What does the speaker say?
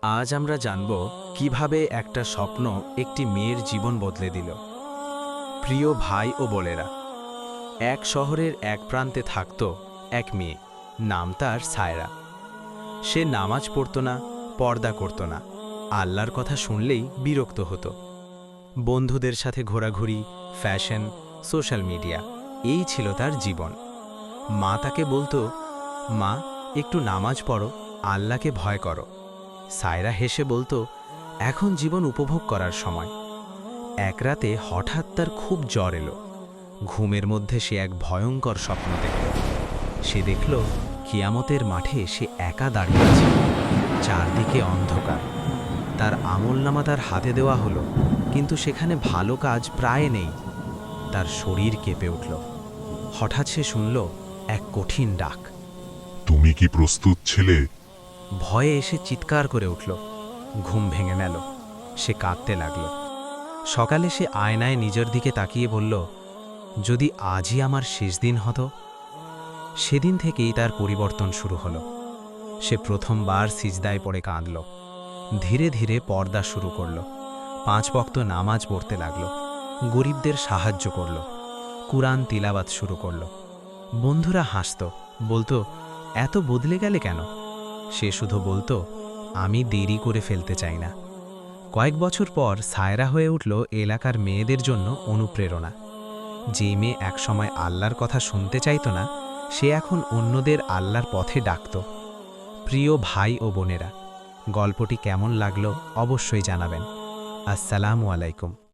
আজ আমরা জানব কিভাবে একটা স্বপ্ন একটি মেয়ের জীবন বদলে দিল। প্রিয় ভাই ও বোনেরা, এক শহরের এক প্রান্তে থাকত এক মেয়ে, নাম তার সায়রা। সে নামাজ পড়ত না, পর্দা করত না, আল্লাহর কথা শুনলেই বিরক্ত হতো। বন্ধুদের সাথে ঘোরাঘুরি, ফ্যাশন, সোশ্যাল মিডিয়া, এই ছিল তার জীবন। মা তাকে বলতো, মা একটু নামাজ পড়ো, আল্লাহকে ভয় করো। সায়রা হেসে বলতো, এখন জীবন উপভোগ করার সময়। এক রাতে হঠাৎ তার খুব জ্বর এলো। ঘুমের মধ্যে সে এক ভয়ঙ্কর স্বপ্ন দেখল। সে দেখল কিয়ামতের মাঠে সে একা দাঁড়িয়ে আছে, চারদিকে অন্ধকার। তার আমলনামা তার হাতে দেওয়া হলো, কিন্তু সেখানে ভালো কাজ প্রায় নেই। তার শরীর কেঁপে উঠল। হঠাৎ সে শুনল এক কঠিন ডাক। তুমি কি প্রস্তুত ছিলে? ভয়ে এসে চিৎকার করে উঠল। ঘুম ভেঙে গেল। সে কাঁদতে লাগল। সকালে সে আয়নায় নিজের দিকে তাকিয়ে বলল, যদি আজই আমার শেষ দিন হতো। সেদিন থেকেই তার পরিবর্তন শুরু হলো। সে প্রথমবার সিজদায় পড়ে কাঁদল। ধীরে ধীরে পর্দা শুরু করল। 5 ওয়াক্ত নামাজ পড়তে লাগল। গরিবদের সাহায্য করল। কুরআন তিলাওয়াত শুরু করল। বন্ধুরা হাসত, বলতো, এত বদলে গেলে কেন? সে শুধু বলতো, আমি দেরি করে ফেলতে চাই না। কয়েক বছর পর সায়রা হয়ে উঠল এলাকার মেয়েদের জন্য অনুপ্রেরণা। যে মেয়ে একসময় আল্লাহর কথা শুনতে চাইত না, সে এখন অন্যদের আল্লাহর পথে ডাকত। প্রিয় ভাই ও বোনেরা, গল্পটি কেমন লাগলো অবশ্যই জানাবেন। আসসালামু আলাইকুম।